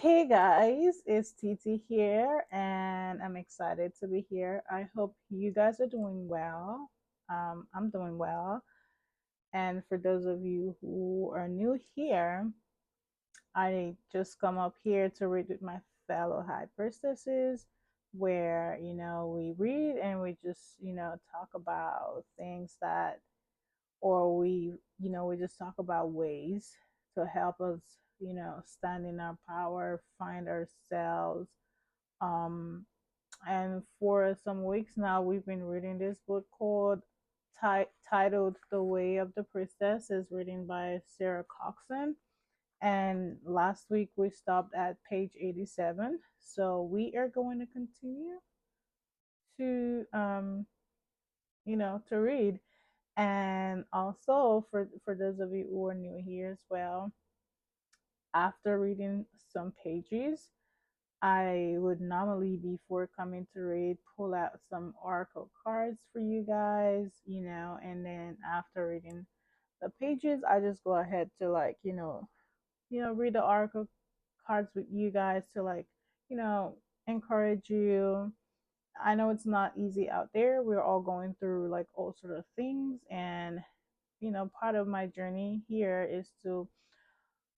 Hey guys, it's TT here, and I'm excited to be here. I hope you guys are doing well. I'm doing well. And for those of you who are new here, I just come up here to read with my fellow high priestesses, where we read and we just talk about things that, or we just talk about ways to help us stand in our power, find ourselves. Um and for some weeks now we've been reading this book called titled The Way of the Priestess, is written by Sarah Coxon, and last week we stopped at page 87, so we are going to continue to to read. And also, for those of you who are new here as well, after reading some pages, I would normally, before coming to read, pull out some oracle cards for you guys, and then after reading the pages, I just go ahead to, like, read the oracle cards with you guys to, like, you know, encourage you. I know it's not easy out there. We're all going through like all sort of things, and part of my journey here is to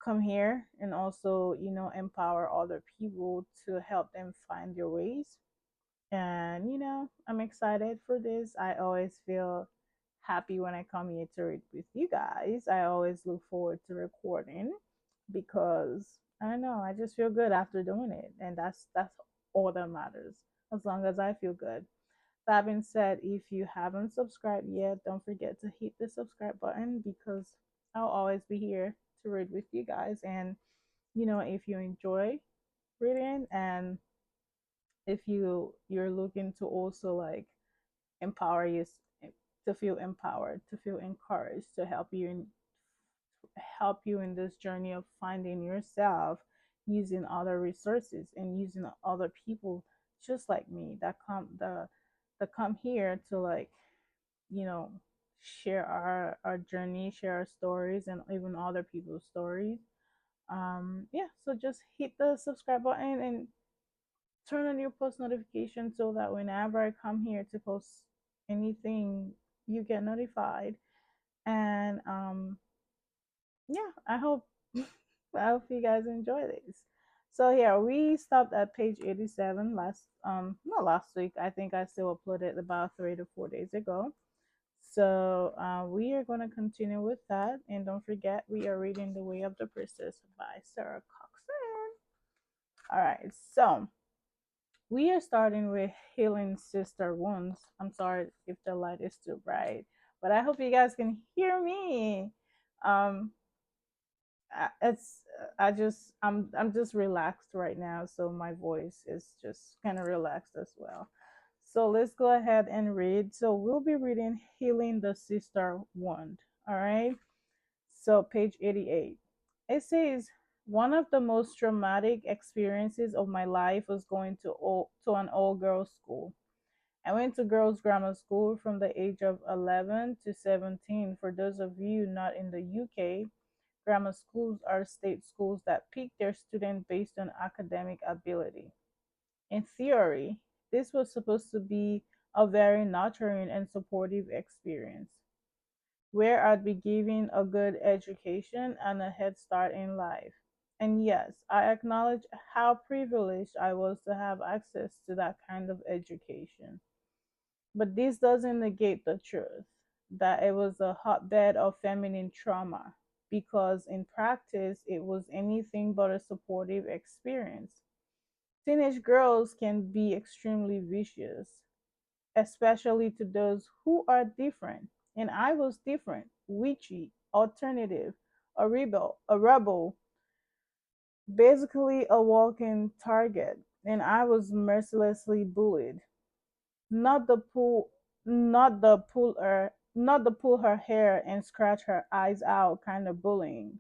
come here and also empower other people to help them find their ways. And I'm excited for this. I always feel happy when I come here to read with you guys. I always look forward to recording because I don't know, I just feel good after doing it, and that's all that matters, as long as I feel good. That being said, if you haven't subscribed yet, don't forget to hit the subscribe button, because I'll always be here to read with you guys. And if you enjoy reading, and if you're looking to also, like, empower you, to feel empowered, to feel encouraged, to help you in this journey of finding yourself, using other resources and using other people just like me that come here to, like, you know share our journey, share our stories, and even other people's stories. Yeah, so just hit the subscribe button and turn on your post notifications, so that whenever I come here to post anything, you get notified. And yeah, I hope you guys enjoy this. So yeah, we stopped at page 87 last, not last week. I think I still uploaded about 3 to 4 days ago. So we are going to continue with that. And don't forget, we are reading The Way of the Priestess by Sarah Coxon. All right, so we are starting with Healing Sister Wounds. I'm sorry if the light is too bright, but I hope you guys can hear me. Um, it's I'm just relaxed right now, so my voice is just kind of relaxed as well. So let's go ahead and read. So we'll be reading Healing the Sister Wound. All right. So page 88. It says, one of the most traumatic experiences of my life was going to an all girls school. I went to girls' grammar school from the age of 11 to 17. For those of you not in the UK, grammar schools are state schools that pick their students based on academic ability. In theory, this was supposed to be a very nurturing and supportive experience, where I'd be given a good education and a head start in life. And yes, I acknowledge how privileged I was to have access to that kind of education. But this doesn't negate the truth that it was a hotbed of feminine trauma, because in practice it was anything but a supportive experience. Teenage girls can be extremely vicious, especially to those who are different. And I was different, witchy, alternative, a rebel, basically a walking target. And I was mercilessly bullied. Not the pull, not the pull her hair and scratch her eyes out kind of bullying.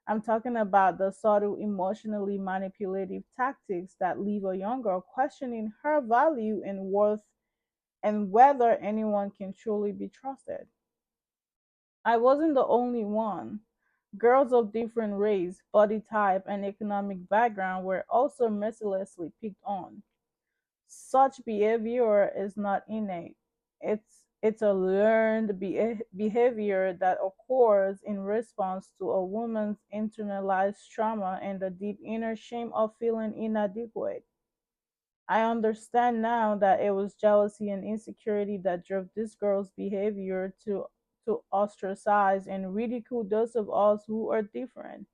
I'm talking about the subtle, emotionally manipulative tactics that leave a young girl questioning her value and worth, and whether anyone can truly be trusted. I wasn't the only one. Girls of different race, body type, and economic background were also mercilessly picked on. Such behavior is not innate. It's a learned behavior that occurs in response to a woman's internalized trauma and the deep inner shame of feeling inadequate. I understand now that it was jealousy and insecurity that drove this girl's behavior to ostracize and ridicule those of us who are different.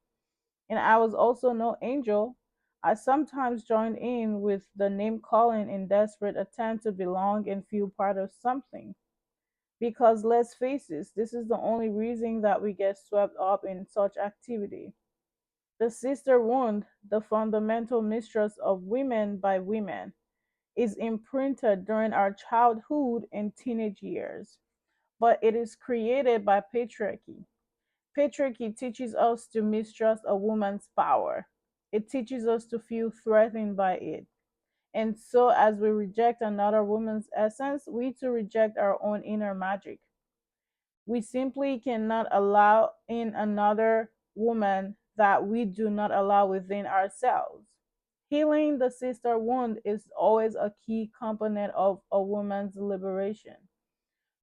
And I was also no angel. I sometimes joined in with the name calling in desperate attempt to belong and feel part of something. Because let's face it, this is the only reason that we get swept up in such activity. The sister wound, the fundamental mistrust of women by women, is imprinted during our childhood and teenage years, but it is created by patriarchy. Patriarchy teaches us to mistrust a woman's power. It teaches us to feel threatened by it. And so, as we reject another woman's essence, we too reject our own inner magic. We simply cannot allow in another woman that we do not allow within ourselves. Healing the sister wound is always a key component of a woman's liberation.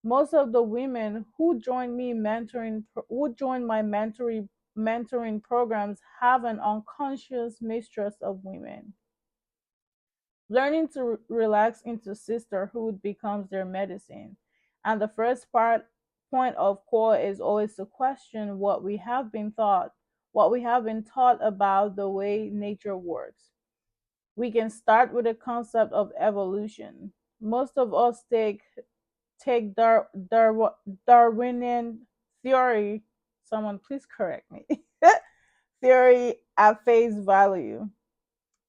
Most of the women who join my mentoring programs have an unconscious mistrust of women. Learning to relax into sisterhood becomes their medicine. And the first point of call is always to question what we have been taught about the way nature works. We can start with the concept of evolution. Most of us take Darwinian theory. Someone please correct me. Theory at face value.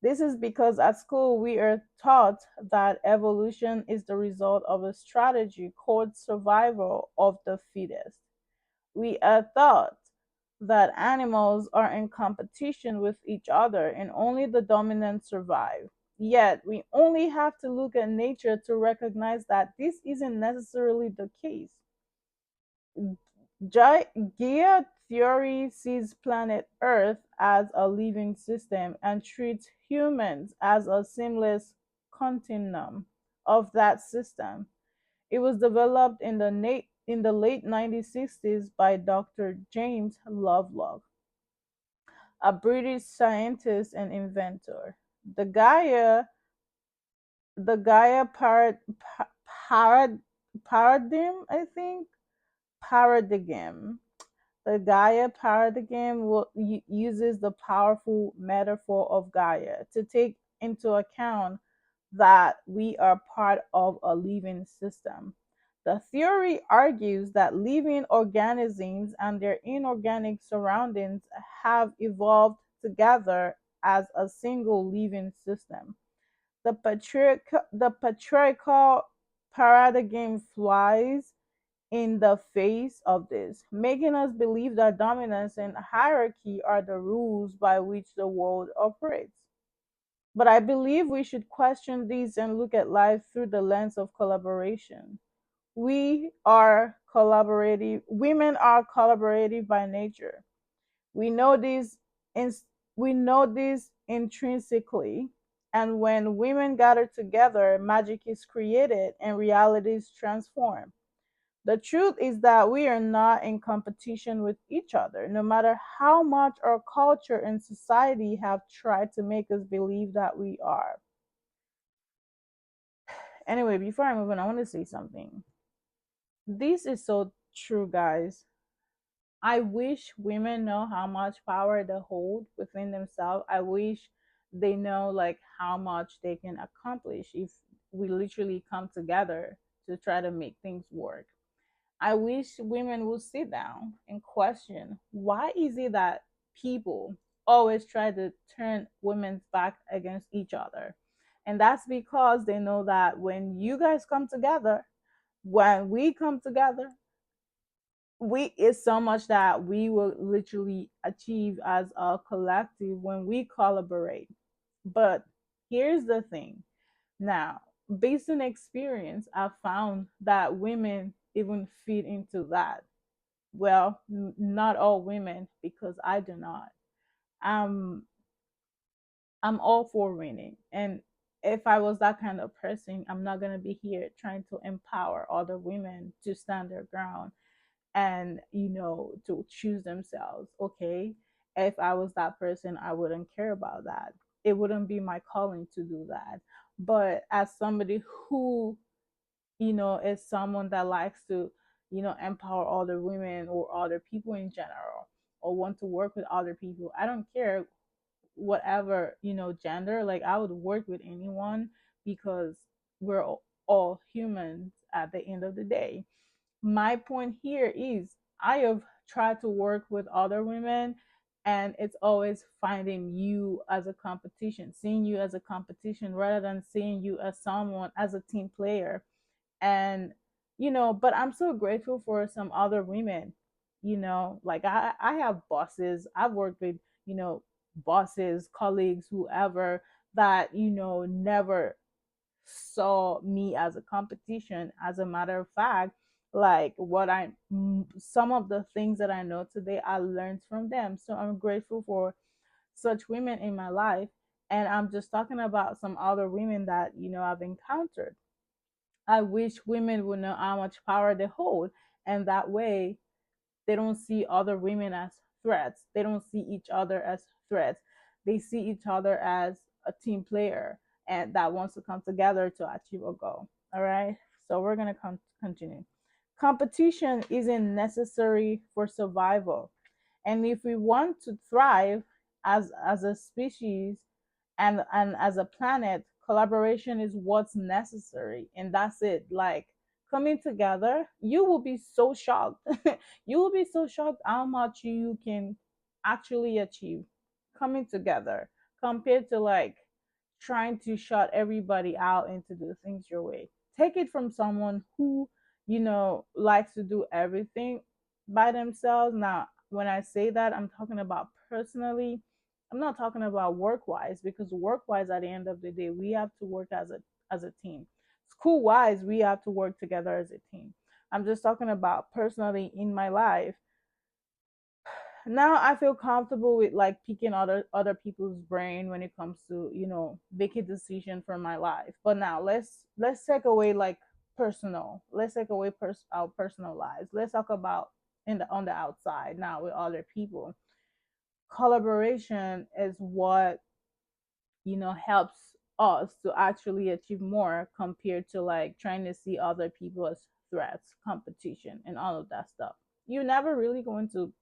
This is because at school we are taught that evolution is the result of a strategy called survival of the fittest. We are taught that animals are in competition with each other and only the dominant survive. Yet, we only have to look at nature to recognize that this isn't necessarily the case. Gaia theory sees planet Earth as a living system and treats humans as a seamless continuum of that system. It was developed in the late 1960s by Dr. James Lovelock, a British scientist and inventor. The Gaia, the Gaia parad, paradigm, I think, paradigm. The Gaia paradigm uses the powerful metaphor of Gaia to take into account that we are part of a living system. The theory argues that living organisms and their inorganic surroundings have evolved together as a single living system. The patriarchal paradigm flies in the face of this, making us believe that dominance and hierarchy are the rules by which the world operates. But I believe we should question these and look at life through the lens of collaboration. Women are collaborative by nature. We know this in, we know this intrinsically, and when women gather together, magic is created and realities transform. The truth is that we are not in competition with each other, no matter how much our culture and society have tried to make us believe that we are. Anyway, before I move on, I want to say something. This is so true, guys. I wish women know how much power they hold within themselves. I wish they know like how much they can accomplish if we literally come together to try to make things work. I wish women would sit down and question why is it that people always try to turn women's back against each other. And that's because they know that when you guys come together, when we come together, we is so much that we will literally achieve as a collective when we collaborate. But here's the thing. Now, based on experience, I've found that women even fit into that. Well, not all women, because I do not. I'm I'm all for winning. And if I was that kind of person, I'm not gonna be here trying to empower other women to stand their ground and to choose themselves. Okay, if I was that person, I wouldn't care about that. It wouldn't be my calling to do that. But as somebody who is someone that likes to empower other women or other people in general, or want to work with other people, I don't care whatever gender. Like, I would work with anyone, because we're all humans at the end of the day. My point here is, I have tried to work with other women, and it's always finding you as a competition, seeing you as a competition rather than seeing you as someone, as a team player. And but I'm so grateful for some other women. Like, I have bosses. I've worked with you know bosses, colleagues, whoever, that never saw me as a competition. As a matter of fact, like, some of the things that I know today, I learned from them. So I'm grateful for such women in my life. And I'm just talking about some other women that I've encountered. I wish women would know how much power they hold, and that way they don't see other women as threats. They don't see each other as threats. They see each other as a team player and that wants to come together to achieve a goal. All right. So we're gonna continue. Competition isn't necessary for survival, and if we want to thrive as a species, and as a planet, collaboration is what's necessary, and that's it. Like, coming together, you will be so shocked. You will be so shocked how much you can actually achieve coming together, compared to, like, trying to shut everybody out and to do things your way. Take it from someone who likes to do everything by themselves. Now, when I say that, I'm talking about personally. I'm not talking about work wise, because work wise, at the end of the day, we have to work as a team. School wise, we have to work together as a team. I'm just talking about personally in my life. Now I feel comfortable with, like, picking other people's brain when it comes to make a decision for my life. But now let's take away, like, personal. Let's take away our personal lives. Let's talk about on the outside now with other people. Collaboration is what helps us to actually achieve more, compared to, like, trying to see other people as threats, competition, and all of that stuff. You're never really going to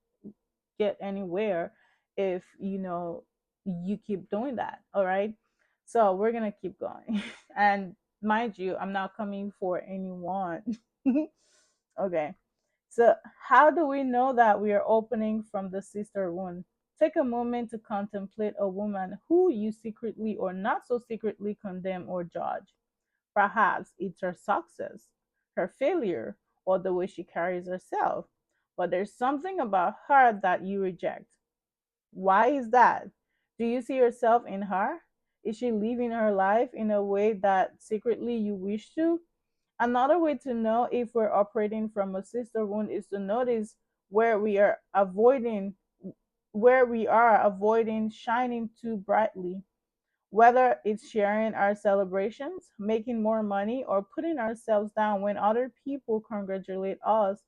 get anywhere if you keep doing that. All right, so we're gonna keep going. And mind you, I'm not coming for anyone. Okay, so how do we know that we are opening from the sister wound? Take a moment to contemplate a woman who you secretly or not so secretly condemn or judge. Perhaps it's her success, her failure, or the way she carries herself. But there's something about her that you reject. Why is that? Do you see yourself in her? Is she living her life in a way that secretly you wish to? Another way to know if we're operating from a sister wound is to notice where we are avoiding shining too brightly, whether it's sharing our celebrations, making more money, or putting ourselves down when other people congratulate us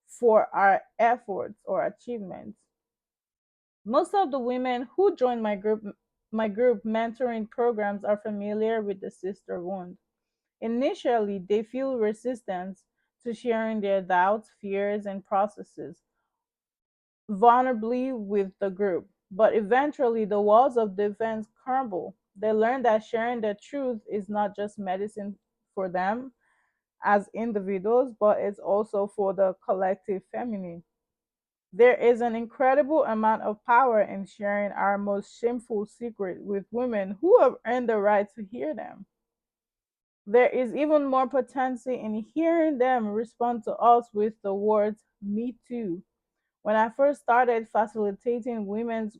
for our efforts or achievements. Most of the women who join my group mentoring programs are familiar with the sister wound. Initially, they feel resistance to sharing their doubts, fears, and processes vulnerably with the group. But eventually, the walls of defense crumble. They learn that sharing the truth is not just medicine for them as individuals, but it's also for the collective feminine. There is an incredible amount of power in sharing our most shameful secret with women who have earned the right to hear them. There is even more potency in hearing them respond to us with the words, "Me too." When I first started facilitating women's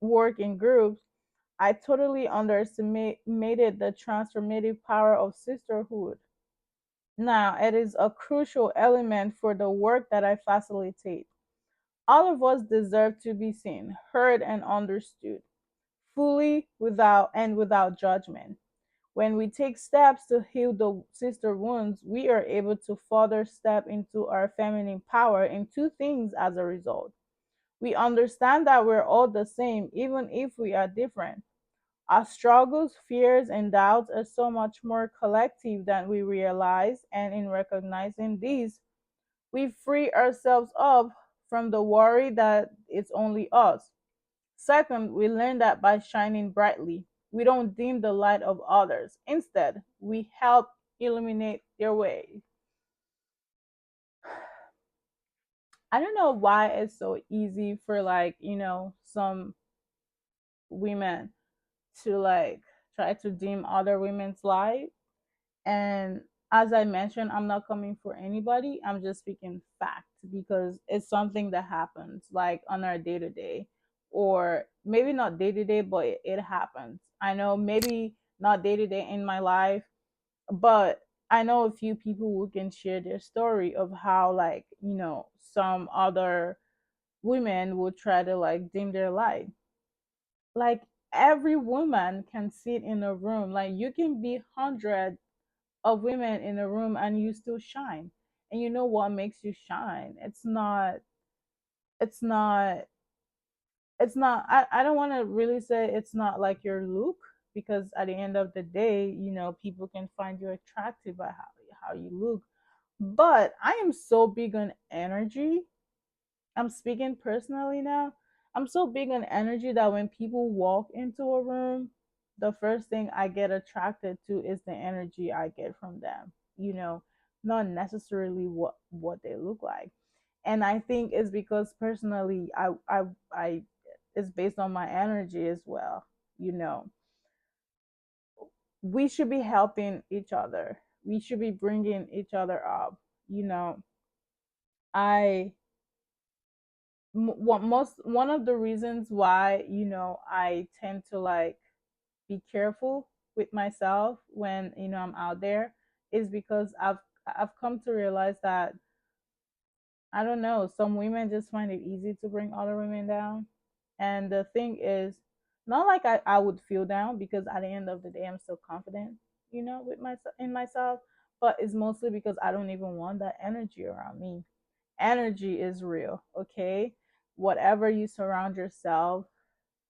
work in groups, I totally underestimated the transformative power of sisterhood. Now, it is a crucial element for the work that I facilitate. All of us deserve to be seen, heard, and understood fully without judgment. When we take steps to heal the sister wounds, we are able to further step into our feminine power in two things as a result. We understand that we're all the same, even if we are different. Our struggles, fears, and doubts are so much more collective than we realize, and in recognizing these, we free ourselves up from the worry that it's only us. Second, we learn that by shining brightly, we don't dim the light of others. Instead, we help illuminate their way. I don't know why it's so easy for, like, some women to like try to dim other women's light. And as I mentioned, I'm not coming for anybody. I'm just speaking fact because it's something that happens like on our day to day, or maybe not day to day, but it happens. I know maybe not day to day in my life, but I know a few people who can share their story of how, like, some other women would try to like dim their light. Like, every woman can sit in a room, like you can be 100 of women in a room and you still shine. And you know what makes you shine? It's not I don't want to really say it's not like your look, because at the end of the day, people can find you attractive by how you look. But I am so big on energy. I'm speaking personally now. I'm so big on energy that when people walk into a room, the first thing I get attracted to is the energy I get from them. Not necessarily what they look like. And I think it's because personally, I it's based on my energy as well. You know, we should be helping each other. We should be bringing each other up. You know, I one of the reasons why I tend to like be careful with myself when I'm out there is because I've come to realize that, I don't know, some women just find it easy to bring other women down. And the thing is, not like I would feel down, because at the end of the day I'm still confident, with myself in myself, but it's mostly because I don't even want that energy around me. Energy is real, okay? Whatever you surround yourself,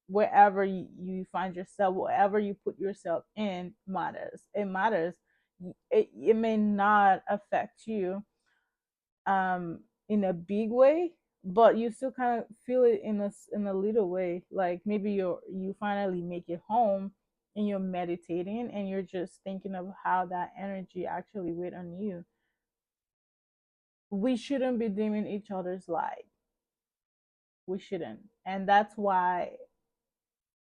wherever you find yourself, whatever you put yourself in matters. It matters. It may not affect you in a big way, but you still kind of feel it in a little way. Like maybe you finally make it home and you're meditating and you're just thinking of how that energy actually weighed on you. We shouldn't be dimming each other's light. We shouldn't. And that's why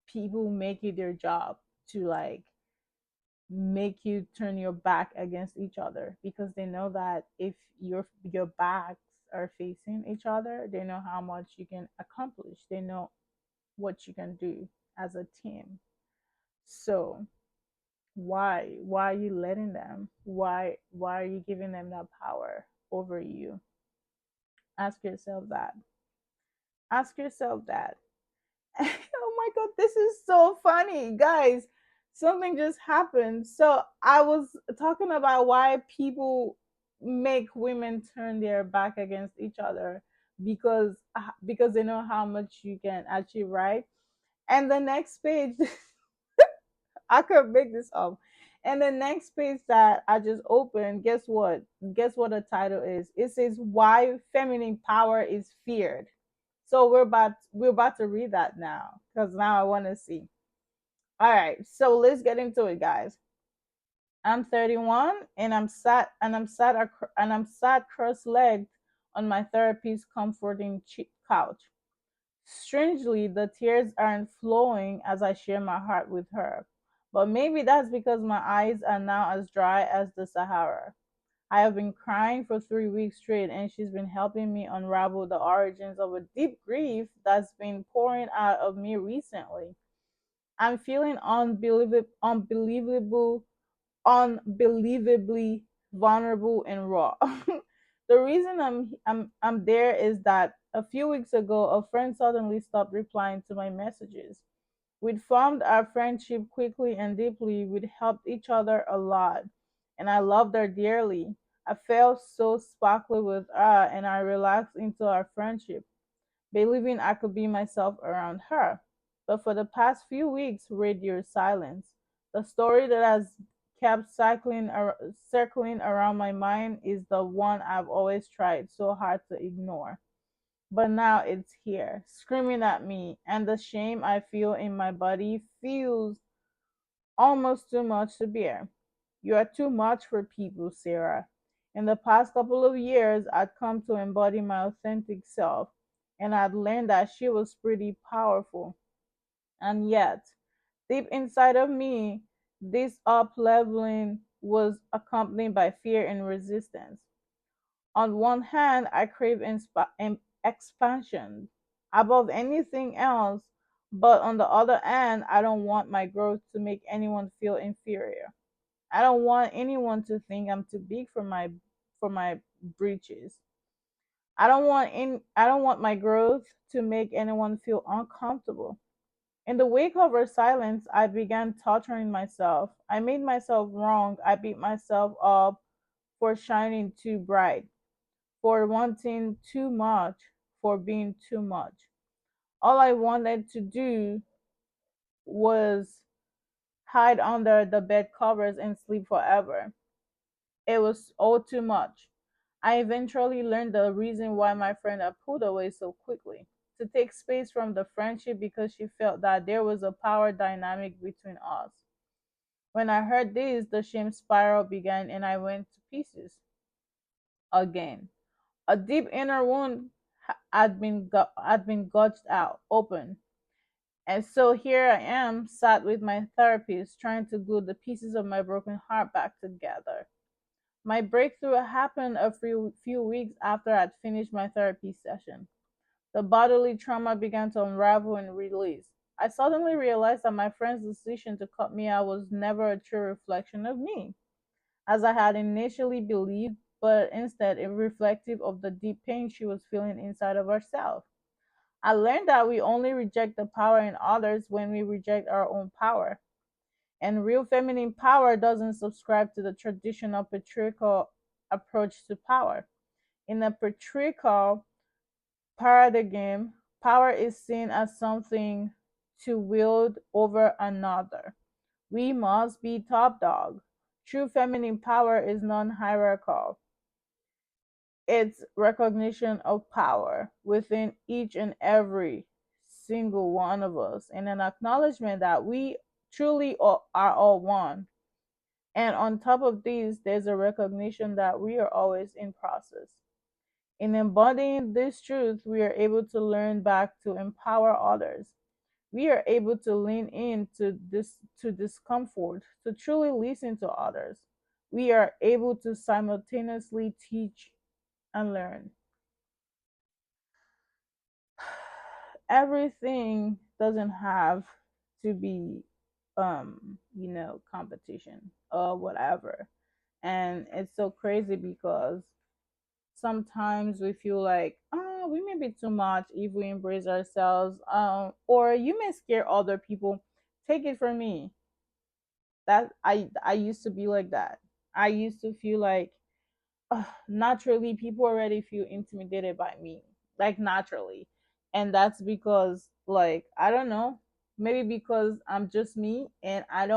people make it their job to like make you turn your back against each other, because they know that if your backs are facing each other, they know how much you can accomplish. They know what you can do as a team. So why are you letting them? Why are you giving them that power over you? Ask yourself that. Ask yourself that. Oh my god, this is so funny, guys. Something just happened. So I was talking about why people make women turn their back against each other, because they know how much you can achieve, right? And the next page, I could make this up. And the next page that I just opened, guess what? Guess what the title is? It says why feminine power is feared. So we're about to read that now, because now I want to see. All right, so let's get into it, guys. I'm 31 and I'm sat cross-legged on my therapist's comforting couch. Strangely, the tears aren't flowing as I share my heart with her. But maybe that's because my eyes are now as dry as the Sahara. I have been crying for 3 weeks straight, and she's been helping me unravel the origins of a deep grief that's been pouring out of me recently. I'm feeling unbelievably vulnerable, and raw. The reason I'm there is that a few weeks ago, a friend suddenly stopped replying to my messages. We'd formed our friendship quickly and deeply. We'd helped each other a lot, and I loved her dearly. I felt so sparkly with her, and I relaxed into our friendship, believing I could be myself around her. But for the past few weeks, radio silence. The story that has kept circling around my mind is the one I've always tried so hard to ignore. But now it's here, screaming at me, and the shame I feel in my body feels almost too much to bear. You are too much for people, Sarah. In the past couple of years, I'd come to embody my authentic self, and I'd learned that she was pretty powerful. And yet, deep inside of me, this up leveling was accompanied by fear and resistance. On one hand, I crave expansion above anything else, but on the other hand, I don't want my growth to make anyone feel inferior. I don't want anyone to think I'm too big for my breeches. I don't want my growth to make anyone feel uncomfortable. In the wake of her silence, I began torturing myself. I made myself wrong. I beat myself up for shining too bright, for wanting too much, for being too much. All I wanted to do was hide under the bed covers and sleep forever. It was all too much. I eventually learned the reason why my friend had pulled away so quickly, to take space from the friendship because she felt that there was a power dynamic between us. When I heard this, the shame spiral began and I went to pieces again. A deep inner wound had been gouged out, open. And so here I am, sat with my therapist, trying to glue the pieces of my broken heart back together. My breakthrough happened a few weeks after I'd finished my therapy session. The bodily trauma began to unravel and release. I suddenly realized that my friend's decision to cut me out was never a true reflection of me, as I had initially believed, but instead a reflective of the deep pain she was feeling inside of herself. I learned that we only reject the power in others when we reject our own power. And real feminine power doesn't subscribe to the traditional patriarchal approach to power. In a patriarchal paradigm, power is seen as something to wield over another. We must be top dog. True feminine power is non hierarchical. It's recognition of power within each and every single one of us, and an acknowledgement that we truly are all one. And on top of these, there's a recognition that we are always in process. In embodying this truth, we are able to learn back to empower others. We are able to lean into this to discomfort, to truly listen to others. We are able to simultaneously teach and learn. Everything doesn't have to be competition or whatever. And it's so crazy because sometimes we feel like, oh, we may be too much if we embrace ourselves, or you may scare other people. Take it from me, that I used to be like that. I used to feel like, naturally people already feel intimidated by me, like naturally. And that's because, like, I don't know, maybe because I'm just me, and I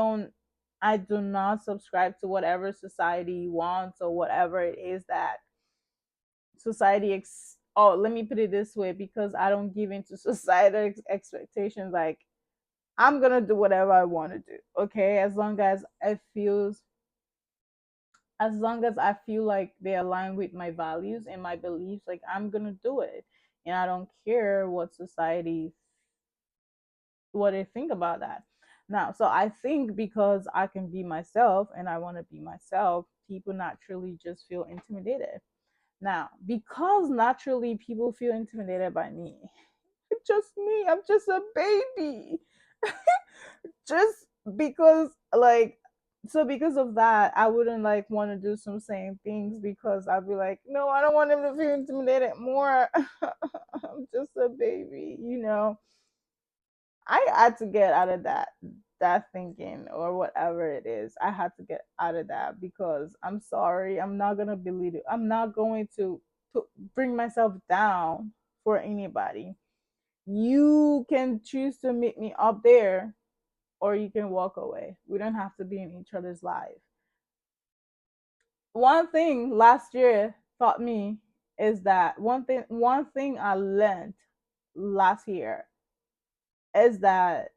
do not subscribe to whatever society wants or whatever it is that oh, let me put it this way, because I don't give into societal expectations. Like, I'm gonna do whatever I want to do, okay, as long as I feel like they align with my values and my beliefs. Like, I'm gonna do it, and I don't care what they think about that. Now, so I think because I can be myself and I want to be myself, people naturally just feel intimidated. Now, because naturally people feel intimidated by me, it's just me. I'm just a baby. Just because, like, So because of that, I wouldn't like want to do some same things because I'd be like, no, I don't want him to feel intimidated more. I'm just a baby, you know. I had to get out of that thinking or whatever it is. I had to get out of that because I'm sorry, I'm not gonna believe it. I'm not going to bring myself down for anybody. You can choose to meet me up there or you can walk away. We don't have to be in each other's life. One thing last year taught me is that one thing I learned last year is that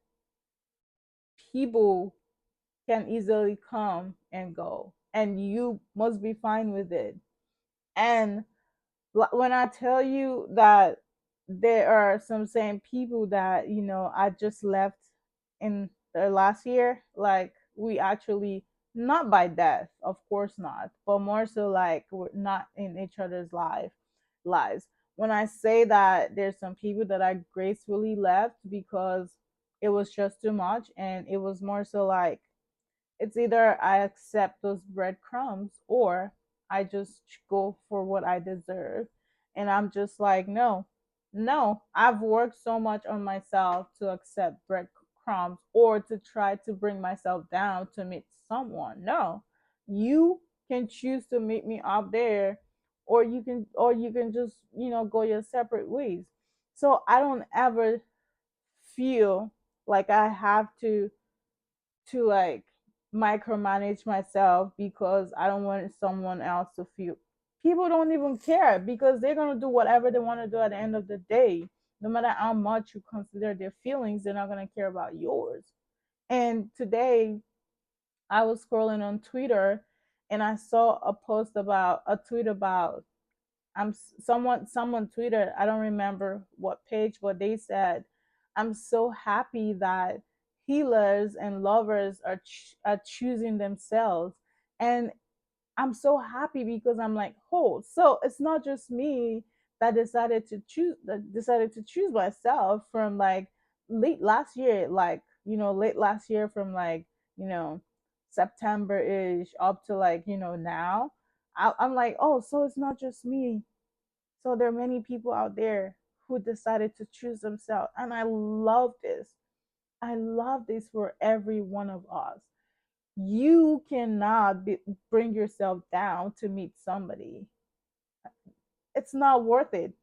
people can easily come and go and you must be fine with it. And when I tell you that there are some same people that I just left in the last year, like we actually, not by death, of course not, but more so like we're not in each other's lives. When I say that there's some people that I gracefully left because it was just too much, and it was more so like it's either I accept those breadcrumbs or I just go for what I deserve. And I'm just like, no, no, I've worked so much on myself to accept breadcrumbs or to try to bring myself down to meet someone. No, you can choose to meet me up there, or you can just go your separate ways. So I don't ever feel like I have to like micromanage myself because I don't want someone else to feel. People don't even care because they're gonna do whatever they want to do at the end of the day. No matter how much you consider their feelings, they're not gonna care about yours. And today I was scrolling on Twitter and I saw a tweet about someone tweeted, I don't remember what page, but they said, I'm so happy that healers and lovers are choosing themselves. And I'm so happy because I'm like, oh, so it's not just me that decided to choose myself from like late last year, late last year from you know September ish up to now. I'm like, oh, so it's not just me. So there are many people out there who decided to choose themselves. And I love this. I love this for every one of us. You cannot bring yourself down to meet somebody. It's not worth it.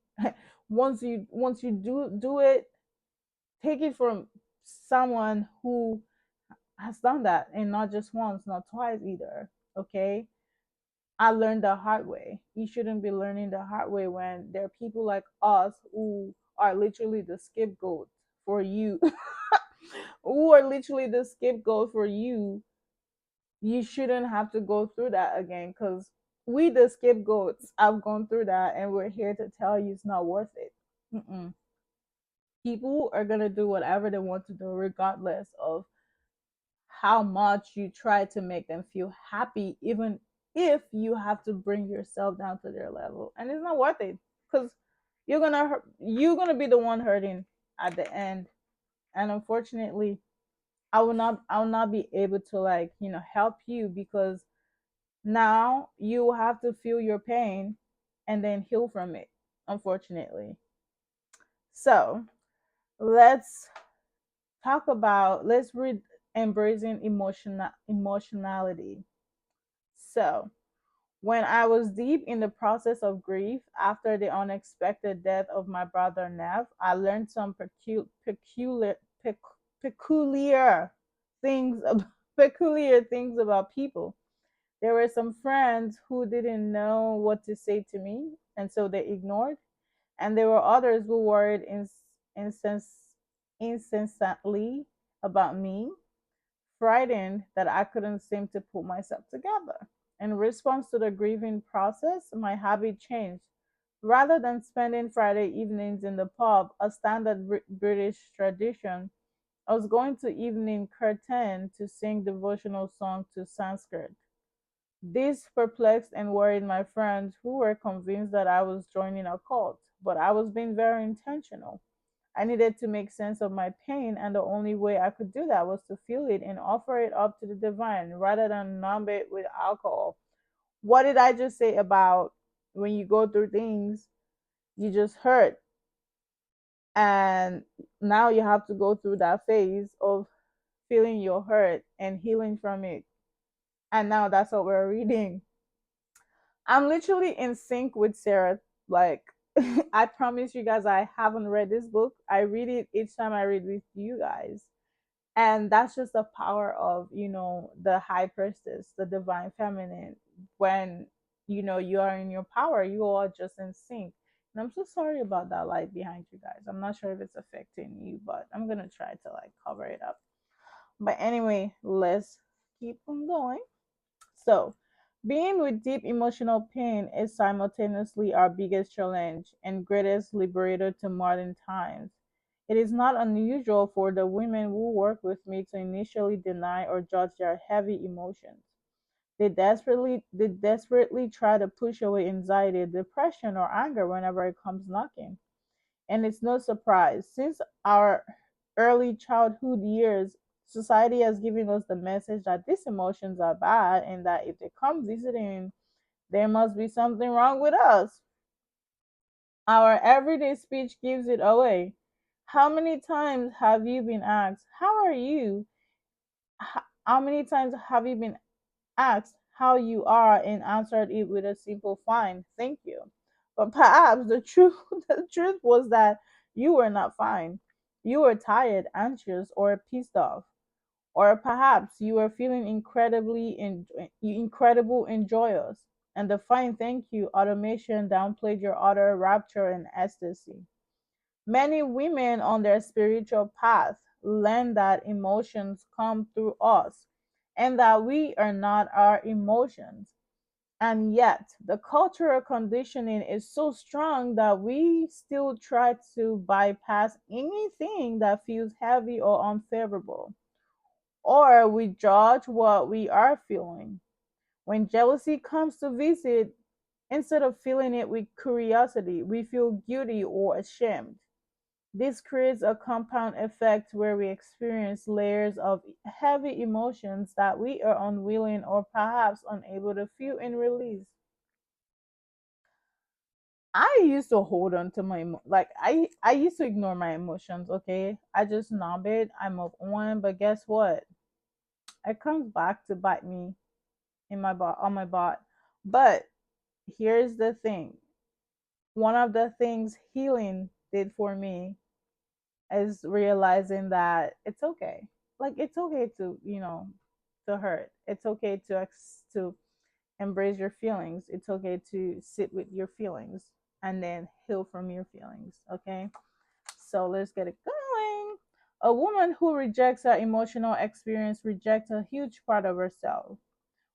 Once you do it, take it from someone who has done that, and not just once, not twice either. Okay? I learned the hard way. You shouldn't be learning the hard way when there are people like us who are literally the scapegoat for you, who are literally the scapegoat for you. You shouldn't have to go through that again because we, the scapegoats, have gone through that and we're here to tell you it's not worth it. Mm-mm. People are going to do whatever they want to do, regardless of how much you try to make them feel happy, even if you have to bring yourself down to their level, and it's not worth it because you're gonna be the one hurting at the end. And unfortunately, I will not be able to help you because now you have to feel your pain and then heal from it, unfortunately. So let's let's read embracing emotionality. So, when I was deep in the process of grief after the unexpected death of my brother Nev, I learned some peculiar things about, peculiar things about people. There were some friends who didn't know what to say to me, and so they ignored. And there were others who worried incessantly about me, frightened that I couldn't seem to put myself together. In response to the grieving process, my habit changed. Rather than spending Friday evenings in the pub, a standard British tradition, I was going to evening curtain to sing devotional songs to Sanskrit. This perplexed and worried my friends who were convinced that I was joining a cult, but I was being very intentional. I needed to make sense of my pain, and the only way I could do that was to feel it and offer it up to the divine rather than numb it with alcohol. What did I just say about when you go through things, you just hurt, and now you have to go through that phase of feeling your hurt and healing from it. And now that's what we're reading. I'm literally in sync with Sarah. Like, I promise you guys, I haven't read this book. I read it each time I read with you guys. And that's just the power of, the high priestess, the divine feminine. When, you are in your power, you are just in sync. And I'm so sorry about that light behind you guys. I'm not sure if it's affecting you, but I'm going to try to like cover it up. But anyway, let's keep on going. So, being with deep emotional pain is simultaneously our biggest challenge and greatest liberator to modern times. It is not unusual for the women who work with me to initially deny or judge their heavy emotions. They desperately try to push away anxiety, depression, or anger whenever it comes knocking. And it's no surprise, since our early childhood years, society has given us the message that these emotions are bad and that if they come visiting, there must be something wrong with us. Our everyday speech gives it away. How many times have you been asked, "How are you?" How many times have you been asked how you are and answered it with a simple fine, thank you? But perhaps the truth the truth was that you were not fine. You were tired, anxious, or pissed off. Or perhaps you were feeling incredible and joyous. And the fine thank you automation downplayed your utter rapture and ecstasy. Many women on their spiritual path learn that emotions come through us and that we are not our emotions. And yet, the cultural conditioning is so strong that we still try to bypass anything that feels heavy or unfavorable. Or we judge what we are feeling. When jealousy comes to visit, instead of feeling it with curiosity, we feel guilty or ashamed. This creates a compound effect where we experience layers of heavy emotions that we are unwilling or perhaps unable to feel and release. I used to hold on to like I used to ignore my emotions, okay? I just numb it, I move on, but guess what? It comes back to bite me in my butt on my butt. But here's the thing. One of the things healing did for me is realizing that it's okay. Like it's okay to, to hurt. It's okay to embrace your feelings. It's okay to sit with your feelings and then heal from your feelings, okay? So let's get it going. A woman who rejects her emotional experience rejects a huge part of herself.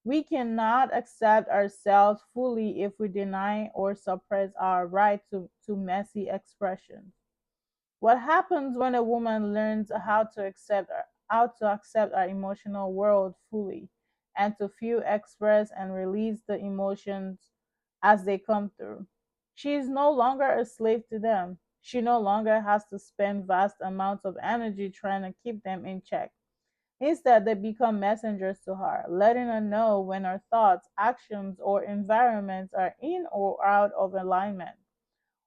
We cannot accept ourselves fully if we deny or suppress our right to messy expression. What happens when a woman learns how to accept our emotional world fully and to feel, express, and release the emotions as they come through? She is no longer a slave to them. She no longer has to spend vast amounts of energy trying to keep them in check. Instead, they become messengers to her, letting her know when her thoughts, actions, or environments are in or out of alignment.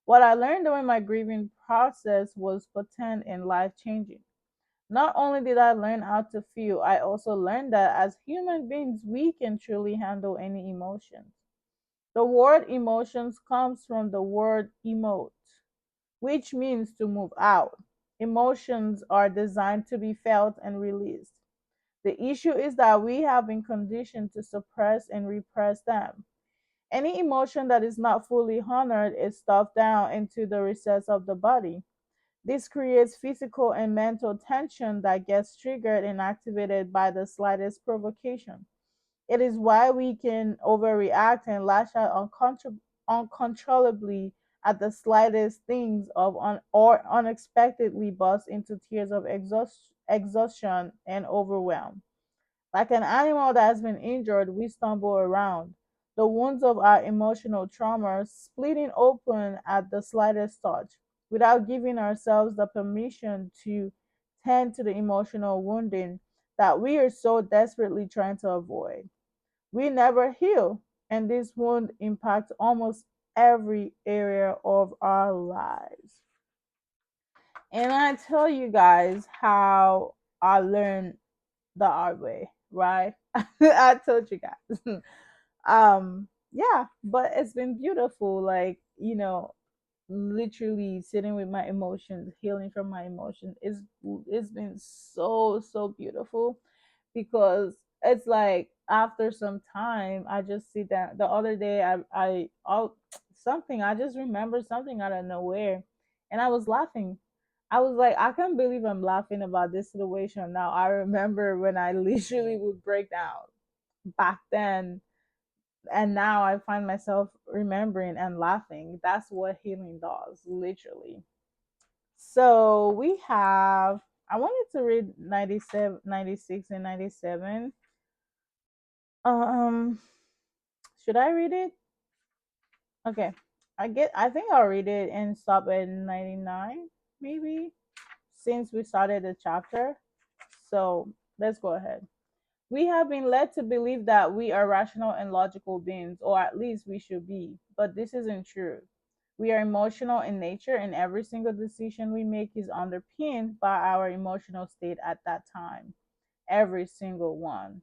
What I learned during my grieving process was potent and life changing. Not only did I learn how to feel, I also learned that as human beings, we can truly handle any emotions. The word emotions comes from the word emote, which means to move out. Emotions are designed to be felt and released. The issue is that we have been conditioned to suppress and repress them. Any emotion that is not fully honored is stuffed down into the recess of the body. This creates physical and mental tension that gets triggered and activated by the slightest provocation. It is why we can overreact and lash out uncontrollably at the slightest things or unexpectedly burst into tears of exhaustion and overwhelm. Like an animal that has been injured, we stumble around, the wounds of our emotional trauma splitting open at the slightest touch. without giving ourselves the permission to tend to the emotional wounding that we are so desperately trying to avoid. We never heal, and this wound impacts almost every area of our lives. And I tell you guys how I learned the hard way, right? I told you guys. Yeah, but it's been beautiful, like, literally sitting with my emotions, healing from my emotions. It's been so beautiful, because it's like after some time I just sit down. The other day I just remember something out of nowhere, and I was laughing. I was like, I can't believe I'm laughing about this situation now. I remember when I literally would break down back then, and now I find myself remembering and laughing. That's what healing does, literally. So we have, I wanted to read 97, 96, and 97. Um, should I read it? Okay. I think I'll read it and stop at 99, maybe, since we started the chapter. So let's go ahead. We have been led to believe that we are rational and logical beings, or at least we should be, but this isn't true. We are emotional in nature, and every single decision we make is underpinned by our emotional state at that time. Every single one.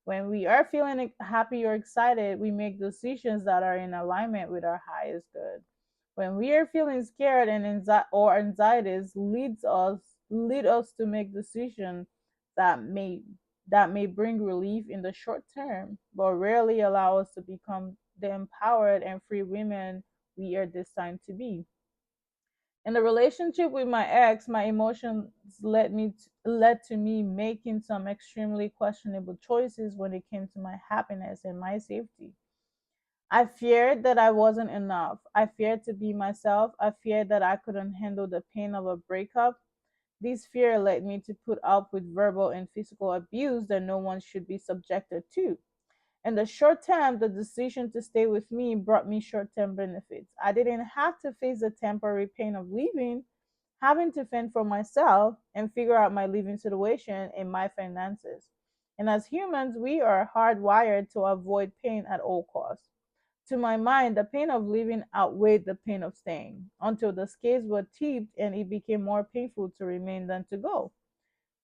When we are feeling happy or excited, we make decisions that are in alignment with our highest good. When we are feeling scared and anxieties lead us to make decisions that may bring relief in the short term, but rarely allow us to become the empowered and free women we are destined to be. In the relationship with my ex, my emotions led to me making some extremely questionable choices when it came to my happiness and my safety. I feared that I wasn't enough. I feared to be myself. I feared that I couldn't handle the pain of a breakup. This fear led me to put up with verbal and physical abuse that no one should be subjected to. In the short term, the decision to stay with me brought me short term benefits. I didn't have to face the temporary pain of leaving, having to fend for myself and figure out my living situation and my finances. And as humans, we are hardwired to avoid pain at all costs. To my mind, the pain of leaving outweighed the pain of staying until the scales were tipped and it became more painful to remain than to go.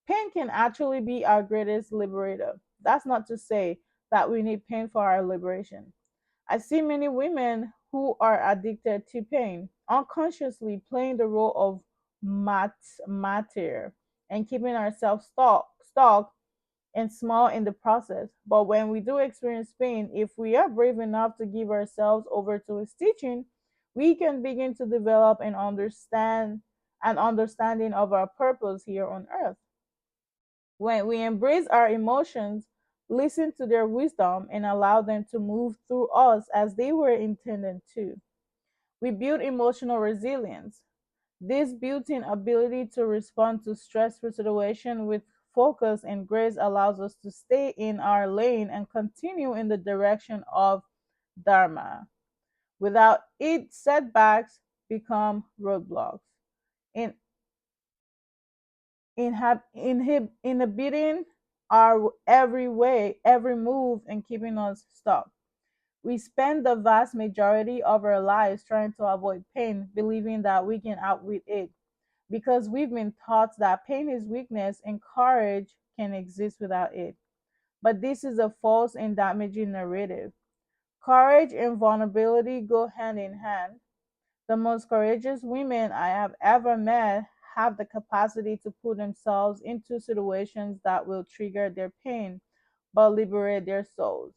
Pain can actually be our greatest liberator. That's not to say that we need pain for our liberation. I see many women who are addicted to pain, unconsciously playing the role of martyr and keeping ourselves stuck and small in the process. But when we do experience pain, if we are brave enough to give ourselves over to its teaching, we can begin to develop an understanding of our purpose here on earth. When we embrace our emotions, listen to their wisdom, and allow them to move through us as they were intended to, we build emotional resilience. This built in ability to respond to stressful situations with focus and grace allows us to stay in our lane and continue in the direction of Dharma. Without it, setbacks become roadblocks. In inhibiting our every move, and keeping us stuck. We spend the vast majority of our lives trying to avoid pain, believing that we can outwit it, because we've been taught that pain is weakness and courage can exist without it. But this is a false and damaging narrative. Courage and vulnerability go hand in hand. The most courageous women I have ever met have the capacity to put themselves into situations that will trigger their pain but liberate their souls.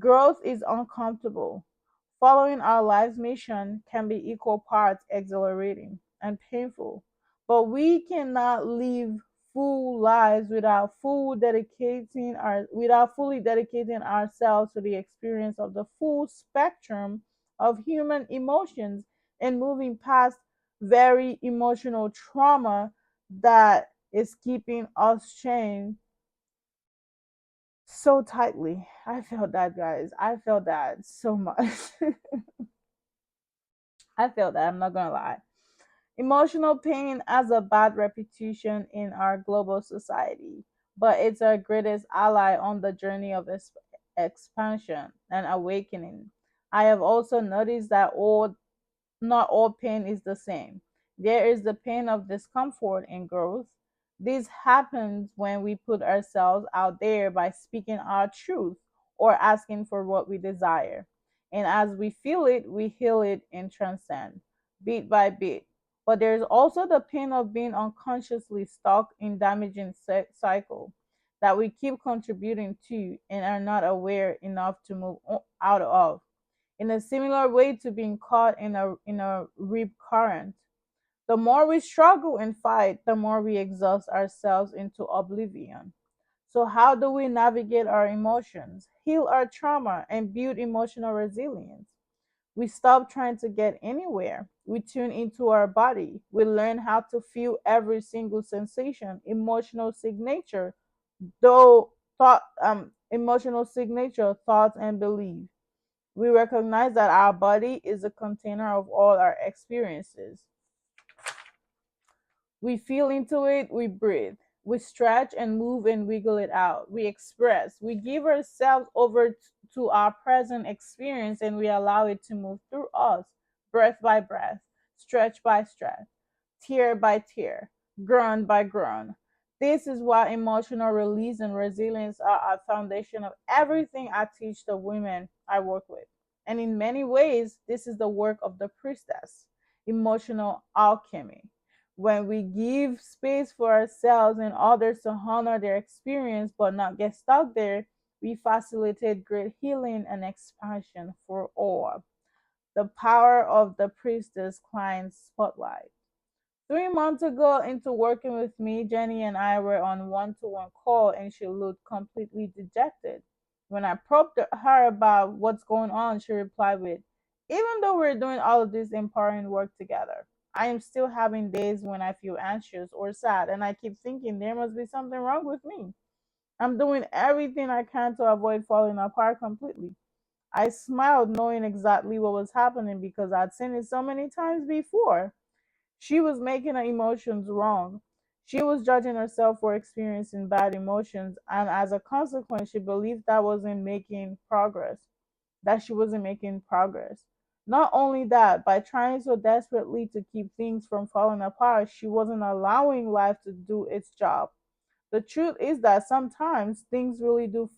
Growth is uncomfortable. Following our life's mission can be equal parts exhilarating and painful, but we cannot live full lives without fully dedicating ourselves to the experience of the full spectrum of human emotions and moving past very emotional trauma that is keeping us chained so tightly. I felt that, guys. I felt that so much. I felt that. I'm not gonna lie. Emotional pain has a bad reputation in our global society, but it's our greatest ally on the journey of expansion and awakening. I have also noticed that not all pain is the same. There is the pain of discomfort and growth. This happens when we put ourselves out there by speaking our truth or asking for what we desire. And as we feel it, we heal it and transcend, bit by bit. But there's also the pain of being unconsciously stuck in damaging cycle that we keep contributing to and are not aware enough to move out of, in a similar way to being caught in a rip current. The more we struggle and fight, the more we exhaust ourselves into oblivion. So, how do we navigate our emotions, heal our trauma, and build emotional resilience? We stop trying to get anywhere. We tune into our body. We learn how to feel every single sensation, emotional signature, emotional signature, thoughts, and beliefs. We recognize that our body is a container of all our experiences. We feel into it, we breathe, we stretch and move and wiggle it out. We express, we give ourselves over to our present experience and we allow it to move through us, breath by breath, stretch by stretch, tear by tear, groan by groan. This is why emotional release and resilience are a foundation of everything I teach the women I work with. And in many ways, this is the work of the priestess, emotional alchemy. When we give space for ourselves and others to honor their experience but not get stuck there, we facilitate great healing and expansion for all. The power of the priestess client spotlight. 3 months ago, into working with me, Jenny and I were on one-to-one call and she looked completely dejected. When I probed her about what's going on, she replied with, "Even though we're doing all of this empowering work together, I am still having days when I feel anxious or sad, and I keep thinking there must be something wrong with me. I'm doing everything I can to avoid falling apart completely." I smiled, knowing exactly what was happening because I'd seen it so many times before. She was making her emotions wrong. She was judging herself for experiencing bad emotions, and as a consequence, she believed that she wasn't making progress. Not only that, by trying so desperately to keep things from falling apart, she wasn't allowing life to do its job. The truth is that sometimes things really do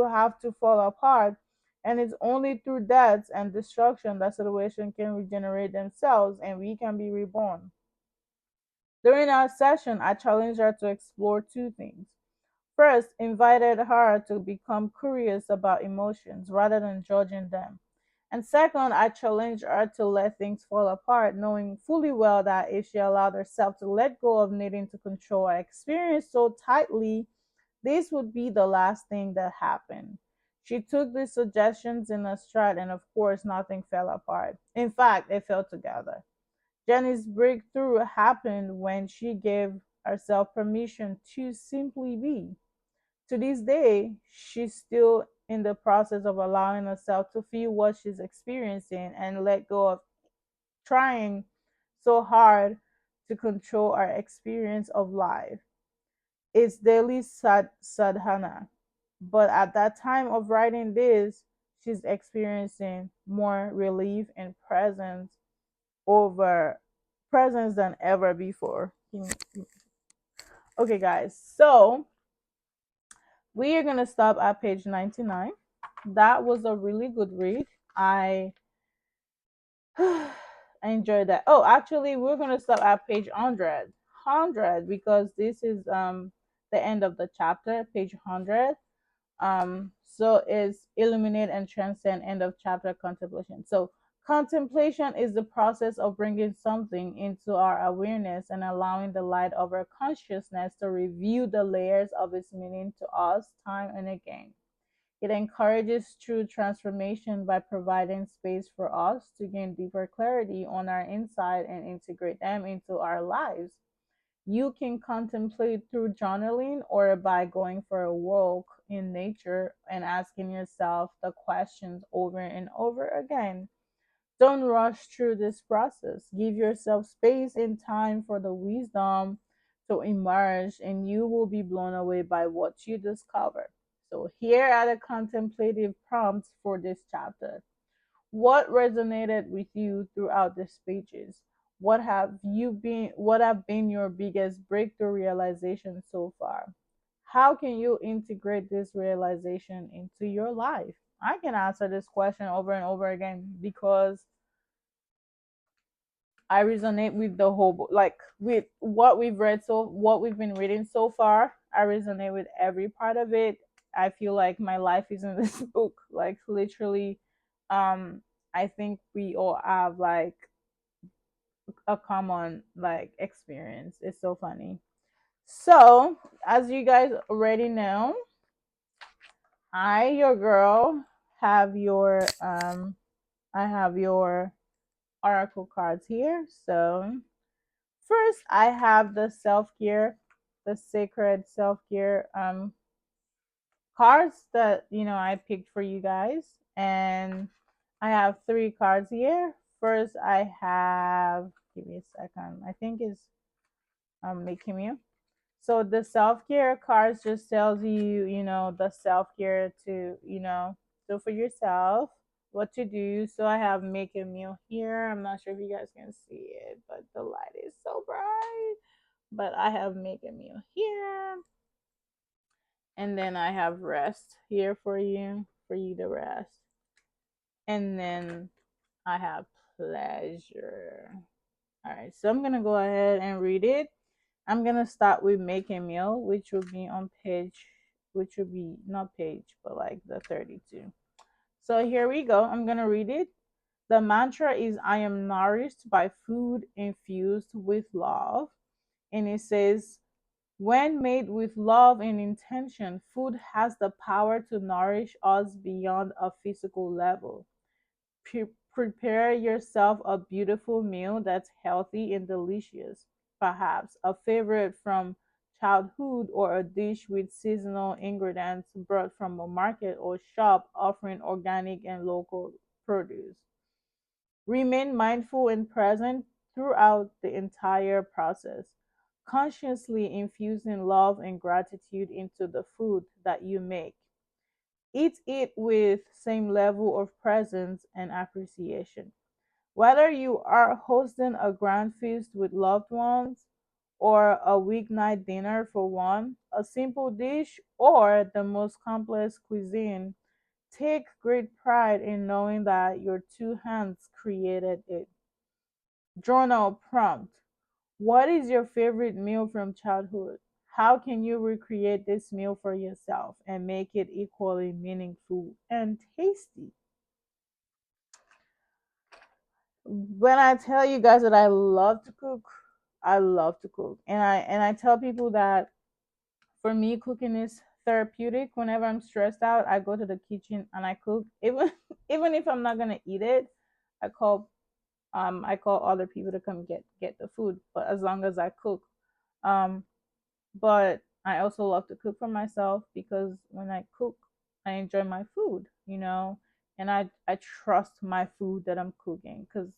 have to fall apart, and it's only through deaths and destruction that situation can regenerate themselves and we can be reborn. During our session, I challenged her to explore two things. First, invited her to become curious about emotions rather than judging them. And second, I challenged her to let things fall apart, knowing fully well that if she allowed herself to let go of needing to control her experience so tightly, this would be the last thing that happened. She took these suggestions in a stride, and of course, nothing fell apart. In fact, it fell together. Jenny's breakthrough happened when she gave herself permission to simply be. To this day, she's still in the process of allowing herself to feel what she's experiencing and let go of trying so hard to control our experience of life. It's daily sadhana. But at that time of writing this, she's experiencing more relief and over presence than ever before. Okay, guys, so we are gonna stop at page 99. That was a really good read. I I enjoyed that. Oh, actually, we're gonna stop at page 100 because this is the end of the chapter, page 100. So is illuminate and transcend, end of chapter, contemplation. So contemplation is the process of bringing something into our awareness and allowing the light of our consciousness to reveal the layers of its meaning to us time and again. It encourages true transformation by providing space for us to gain deeper clarity on our inside and integrate them into our lives. You can contemplate through journaling or by going for a walk in nature and asking yourself the questions over and over again. Don't rush through this process. Give yourself space and time for the wisdom to emerge, and you will be blown away by what you discover. So, here are the contemplative prompts for this chapter. What resonated with you throughout these pages? What have been your biggest breakthrough realization so far? How can you integrate this realization into your life? I can answer this question over and over again because I resonate with the whole book, like with what we've been reading so far. I resonate with every part of it. I feel like my life is in this book, like literally. I think we all have like a common like experience. It's so funny. So, as you guys already know, I, your girl, have your I have your oracle cards here. So, first, I have the self care, the sacred self care cards that I picked for you guys, and I have three cards here. First, I have, give me a second. I think it's making me. So the self care cards just tells you, the self care to, do for yourself, what to do. So I have make a meal here. I'm not sure if you guys can see it, but the light is so bright. But I have make a meal here, and then I have rest here for you to rest, and then I have pleasure. All right, so I'm gonna go ahead and read it. I'm gonna start with make a meal, which will be on page, which will be not page, but like the 32. So here we go. I'm gonna read it. The mantra is I am nourished by food infused with love. And it says, when made with love and intention, food has the power to nourish us beyond a physical level. Prepare yourself a beautiful meal that's healthy and delicious, perhaps a favorite from childhood or a dish with seasonal ingredients brought from a market or shop offering organic and local produce. Remain mindful and present throughout the entire process, consciously infusing love and gratitude into the food that you make. Eat it with same level of presence and appreciation. Whether you are hosting a grand feast with loved ones or a weeknight dinner for one, a simple dish or the most complex cuisine, take great pride in knowing that your two hands created it. Journal prompt. What is your favorite meal from childhood? How can you recreate this meal for yourself and make it equally meaningful and tasty? When I tell you guys that I love to cook, I love to cook. And I tell people that for me cooking is therapeutic. Whenever I'm stressed out, I go to the kitchen and I cook. Even even if I'm not gonna eat it, I call I call other people to come get the food. But as long as I cook. Um but I also love to cook for myself because when I cook, I enjoy my food, and I trust my food that I'm cooking because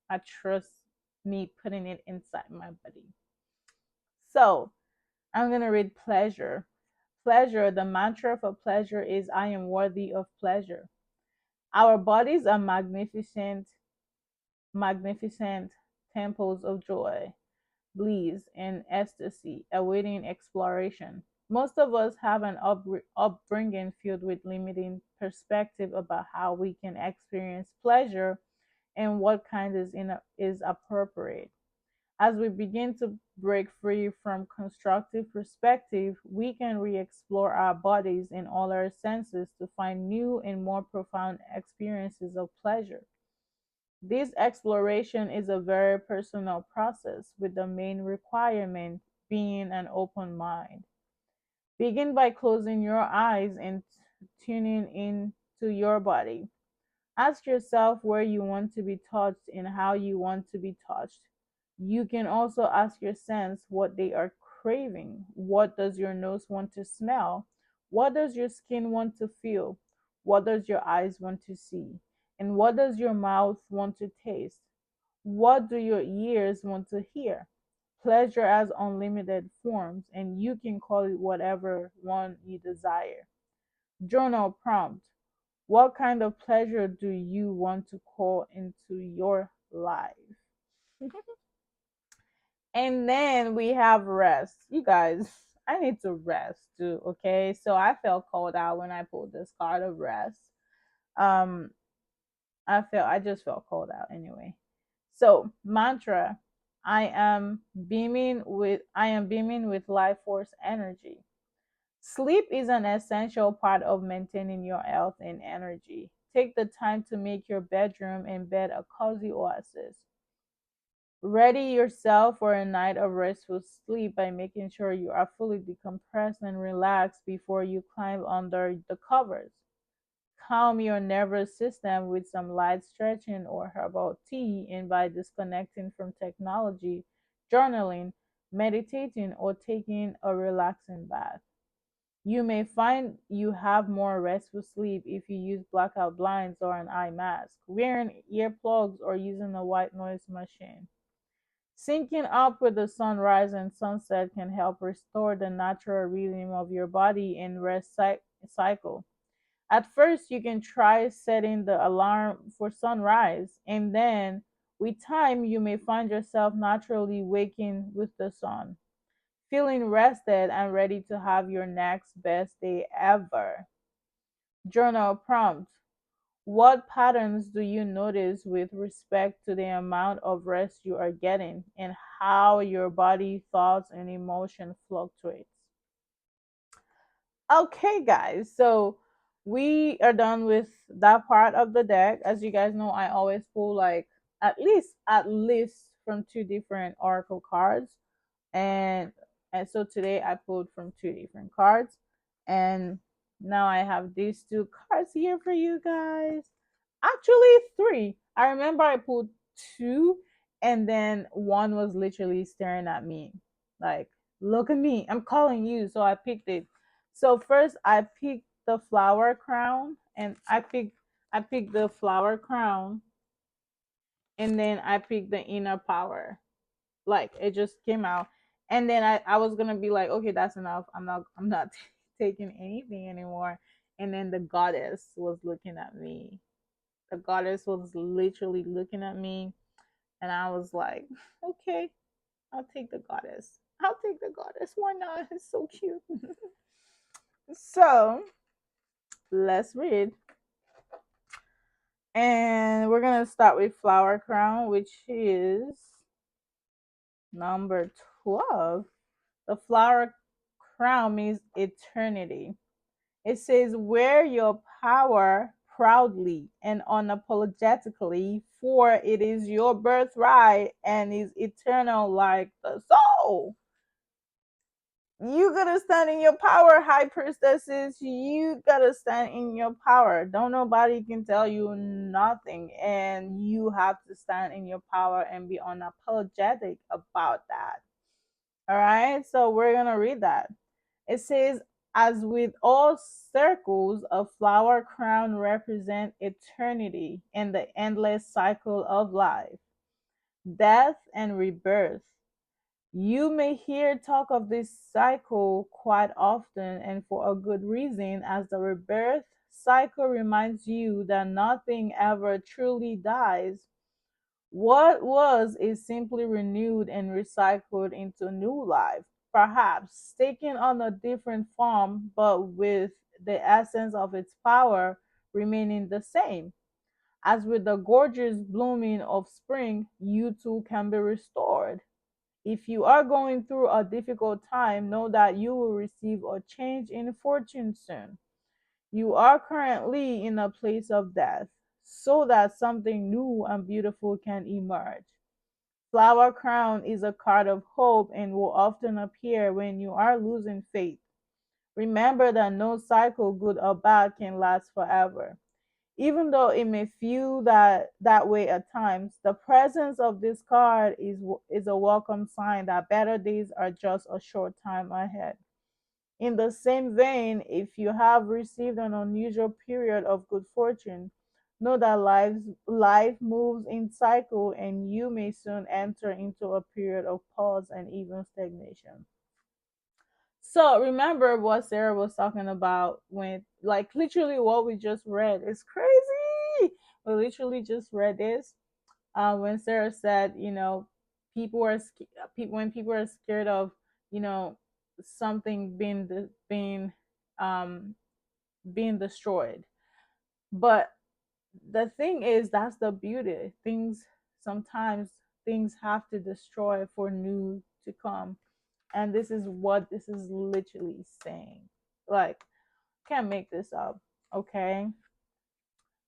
I trust me putting it inside my body. So I'm gonna read pleasure. Pleasure. The mantra for pleasure is I am worthy of pleasure. Our bodies are magnificent temples of joy, bliss, and ecstasy awaiting exploration. Most of us have an upbringing filled with limiting perspective about how we can experience pleasure and what kind is appropriate. As we begin to break free from constructive perspective, we can re explore our bodies and all our senses to find new and more profound experiences of pleasure. This exploration is a very personal process, with the main requirement being an open mind. Begin by closing your eyes and tuning in to your body. Ask yourself where you want to be touched and how you want to be touched. You can also ask your sense what they are craving. What does your nose want to smell? What does your skin want to feel? What does your eyes want to see? And what does your mouth want to taste? What do your ears want to hear? Pleasure has unlimited forms, and you can call it whatever one you desire. Journal prompt: what kind of pleasure do you want to call into your life? And then we have rest. You guys, I need to rest too, okay? So I felt called out when I pulled this card of rest. Um, I just felt called out anyway. So mantra: I am beaming with life force energy. Sleep is an essential part of maintaining your health and energy. Take the time to make your bedroom and bed a cozy oasis. Ready yourself for a night of restful sleep by making sure you are fully decompressed and relaxed before you climb under the covers. Calm your nervous system with some light stretching or herbal tea, and by disconnecting from technology, journaling, meditating, or taking a relaxing bath. You may find you have more restful sleep if you use blackout blinds or an eye mask, wearing earplugs, or using a white noise machine. Syncing up with the sunrise and sunset can help restore the natural rhythm of your body and rest cycle. At first, you can try setting the alarm for sunrise, and then with time, you may find yourself naturally waking with the sun, feeling rested and ready to have your next best day ever. Journal prompt: what patterns do you notice with respect to the amount of rest you are getting and how your body, thoughts, and emotion fluctuates? Okay, guys, so we are done with that part of the deck. As you guys know, I always pull like at least from two different oracle cards, and so today I pulled from two different cards, and now I have these two cards here for you guys. Actually, three. I remember I pulled two, and then one was literally staring at me, like, "Look at me! I'm calling you." So I picked it. So first, I picked the flower crown, and I picked the flower crown, and then I picked the inner power. Like it just came out, and then I was gonna be like, okay, that's enough. I'm not taking anything anymore. And then the goddess was looking at me. The goddess was literally looking at me, and I was like, okay, I'll take the goddess. I'll take the goddess. Why not? It's so cute. So let's read. And we're gonna start with flower crown, which is number 12. The flower crown means eternity. It says, wear your power proudly and unapologetically, for it is your birthright and is eternal like the soul. You gotta stand in your power, high priestesses. You gotta stand in your power. Don't nobody can tell you nothing, and you have to stand in your power and be unapologetic about that. All right, so we're gonna read that. It says, as with all circles, a flower crown represent eternity and the endless cycle of life, death, and rebirth. You may hear talk of this cycle quite often, and for a good reason, as the rebirth cycle reminds you that nothing ever truly dies. What was is simply renewed and recycled into new life, perhaps taking on a different form, but with the essence of its power remaining the same. As with the gorgeous blooming of spring, you too can be restored. If you are going through a difficult time, know that you will receive a change in fortune soon. You are currently in a place of death, so that something new and beautiful can emerge. Flower crown is a card of hope and will often appear when you are losing faith. Remember that no cycle, good or bad, can last forever. Even though it may feel that way at times, the presence of this card is a welcome sign that better days are just a short time ahead. In the same vein, if you have received an unusual period of good fortune, Know that life moves in cycle, and you may soon enter into a period of pause and even stagnation. So remember what Sarah was talking about when, like, literally what we just read is crazy. We literally just read this when Sarah said, people when people are scared of, you know, something um being destroyed. But the thing is, that's the beauty. Sometimes things have to destroy for new to come, and this is what this is literally saying. Like, can't make this up. Okay,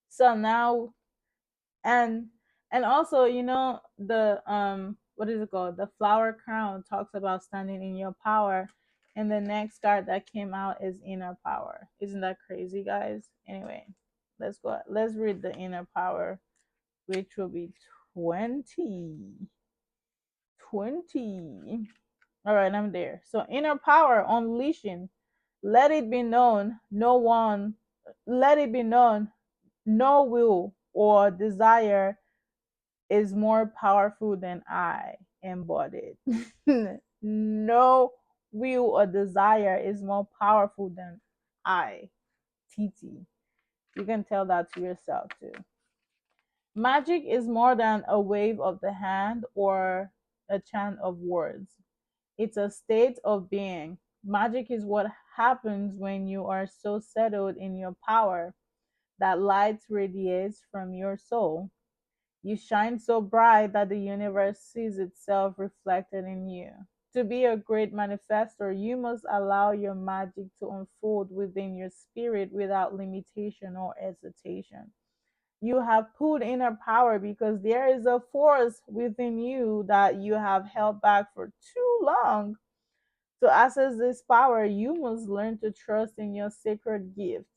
so now, and also, the what is it called, the flower crown talks about standing in your power, and the next card that came out is inner power. Isn't that crazy, guys? Anyway, let's read the inner power, which will be 20. All right, I'm there. So inner power unleashing. Let it be known, let it be known, no will or desire is more powerful than I embodied. No will or desire is more powerful than I, TT. You can tell that to yourself too. Magic is more than a wave of the hand or a chant of words. It's a state of being. Magic is what happens when you are so settled in your power that light radiates from your soul. You shine so bright that the universe sees itself reflected in you. To be a great manifestor, you must allow your magic to unfold within your spirit without limitation or hesitation. You have pulled inner power because there is a force within you that you have held back for too long. To access this power, you must learn to trust in your sacred gifts.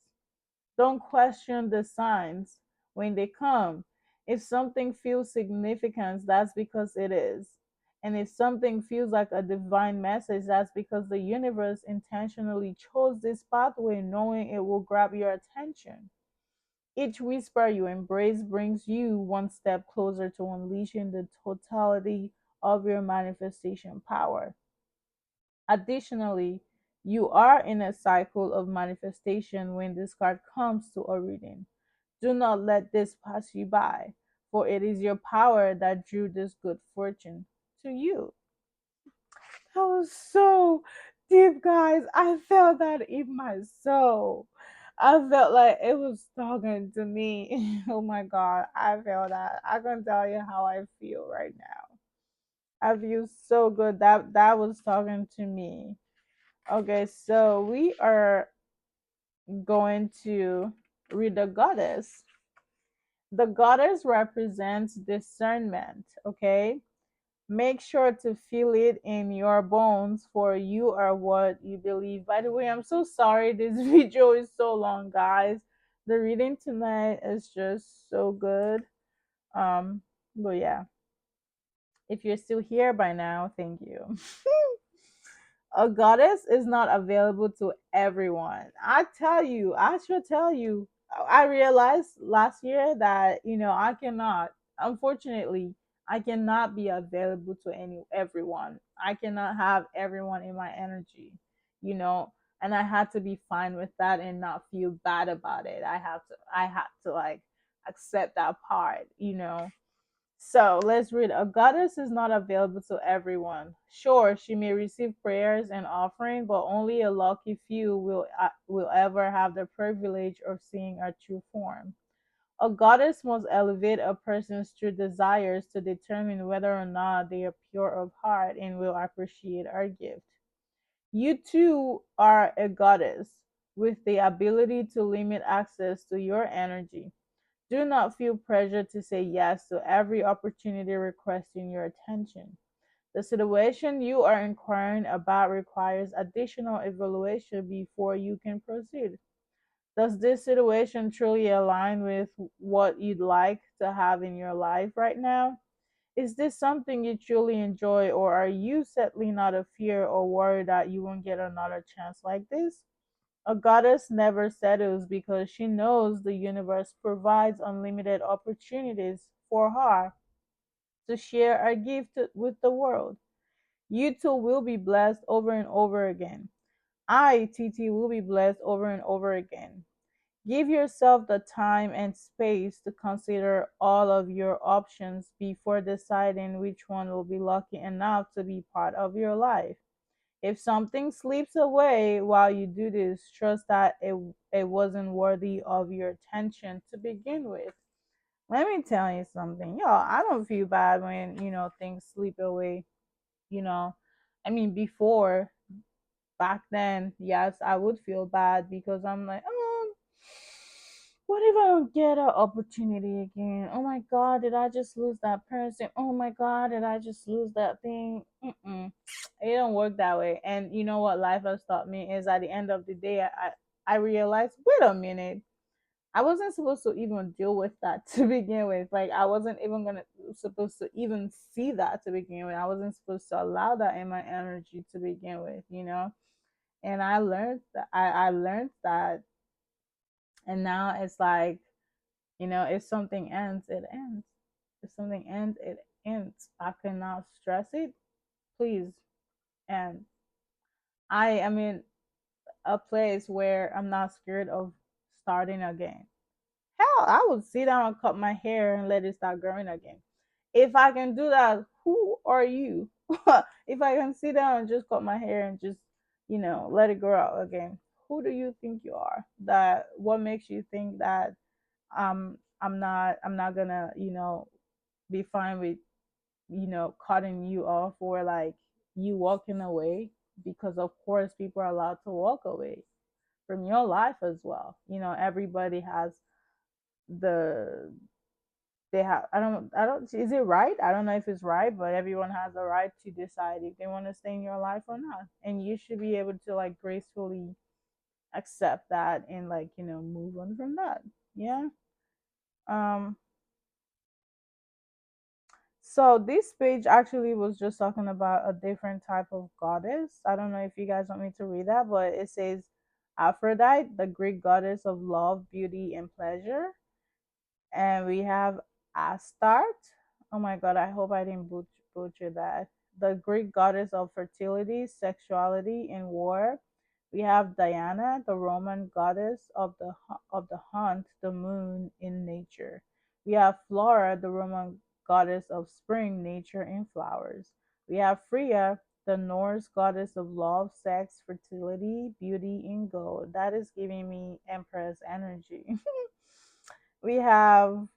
Don't question the signs when they come. If something feels significant, that's because it is. And if something feels like a divine message, that's because the universe intentionally chose this pathway knowing it will grab your attention. Each whisper you embrace brings you one step closer to unleashing the totality of your manifestation power. Additionally, you are in a cycle of manifestation when this card comes to a reading. Do not let this pass you by, for it is your power that drew this good fortune to you. That was so deep, guys. I felt that in my soul. I felt like it was talking to me. Oh my god, I felt that. I can tell you how I feel right now. I feel so good that was talking to me. Okay, so we are going to read the goddess. The goddess represents discernment, okay? Make sure to feel it in your bones, for you are what you believe. By the way, I'm so sorry this video is so long, guys. The reading tonight is just so good. Um, but yeah, if you're still here by now, thank you. A goddess is not available to everyone. I should tell you. I realized last year that, I cannot, unfortunately, I cannot be available to everyone. I cannot have everyone in my energy, you know, and I had to be fine with that and not feel bad about it. I had to like accept that part. So let's read. A goddess is not available to everyone. Sure, she may receive prayers and offering, but only a lucky few will ever have the privilege of seeing her true form. A goddess must elevate a person's true desires to determine whether or not they are pure of heart and will appreciate our gift. You too are a goddess with the ability to limit access to your energy. Do not feel pressure to say yes to every opportunity requesting your attention. The situation you are inquiring about requires additional evaluation before you can proceed. Does this situation truly align with what you'd like to have in your life right now? Is this something you truly enjoy, or are you settling out of fear or worry that you won't get another chance like this? A goddess never settles because she knows the universe provides unlimited opportunities for her to share a gift with the world. You too will be blessed over and over again. I, TT, will be blessed over and over again. Give yourself the time and space to consider all of your options before deciding which one will be lucky enough to be part of your life. If something slips away while you do this, trust that it wasn't worthy of your attention to begin with. Let me tell you something. Yo, I don't feel bad when, things slip away, you know. I mean, before, back then, yes, I would feel bad because I'm like, what if I don't get an opportunity again? Oh my God, did I just lose that person? Oh my God, did I just lose that thing? Mm-mm. It don't work that way. And you know what life has taught me is at the end of the day, I realized, wait a minute, I wasn't supposed to even deal with that to begin with. Like I wasn't even gonna supposed to even see that to begin with. I wasn't supposed to allow that in my energy to begin with. And I learned that, and now it's like, if something ends, it ends. If something ends, it ends. I cannot stress it. Please. And I am in a place where I'm not scared of starting again. Hell, I would sit down and cut my hair and let it start growing again. If I can do that, who are you? If I can sit down and just cut my hair and just, let it grow out again, who do you think you are? That what makes you think that I'm not gonna, be fine with, cutting you off, or like you walking away, because of course people are allowed to walk away from your life as well. Everybody has the they have I don't is it right? I don't know if it's right, but everyone has the right to decide if they want to stay in your life or not. And you should be able to like gracefully accept that and like, move on from that. Yeah. Um so this page actually was just talking about a different type of goddess. I don't know if you guys want me to read that, but it says Aphrodite, the Greek goddess of love, beauty, and pleasure. And we have Astarte. Oh my god, I hope I didn't butcher that. The Greek goddess of fertility, sexuality, and war. We have Diana, the Roman goddess of the hunt, the moon in nature. We have Flora, the Roman goddess of spring, nature, and flowers. We have Freya, the Norse goddess of love, sex, fertility, beauty, and gold. That is giving me Empress energy. We have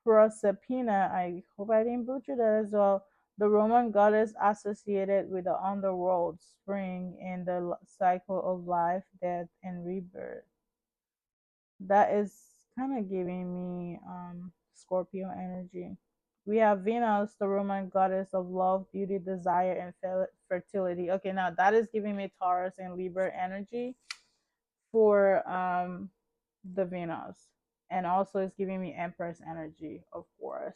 Proserpina, I hope I didn't butcher that as well, the Roman goddess associated with the underworld, spring, and the cycle of life, death, and rebirth. That is kind of giving me Scorpio energy. We have Venus, the Roman goddess of love, beauty, desire, and fertility. Okay, now that is giving me Taurus and Libra energy for the Venus. And also it's giving me Empress energy, of course.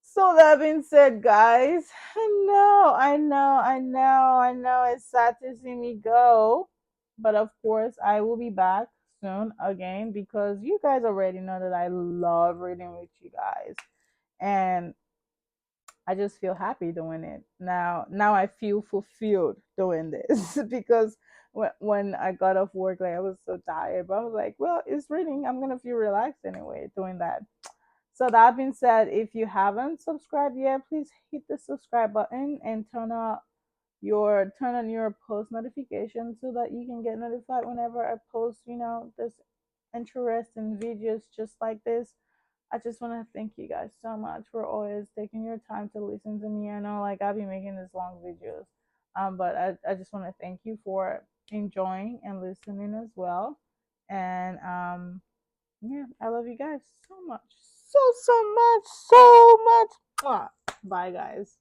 So that being said, guys, I know, it's sad to see me go. But of course, I will be back soon again because you guys already know that I love reading with you guys. And I just feel happy doing it. Now I feel fulfilled doing this because when I got off work, like I was so tired, but I was like, well, it's reading. I'm gonna feel relaxed anyway doing that. So that being said, if you haven't subscribed yet, please hit the subscribe button and turn on your post notifications so that you can get notified whenever I post, this interesting videos just like this. I just want to thank you guys so much for always taking your time to listen to me. I know like I'll be making these long videos. But I just want to thank you for enjoying and listening as well. And yeah, I love you guys so much. So much. Mwah. Bye guys.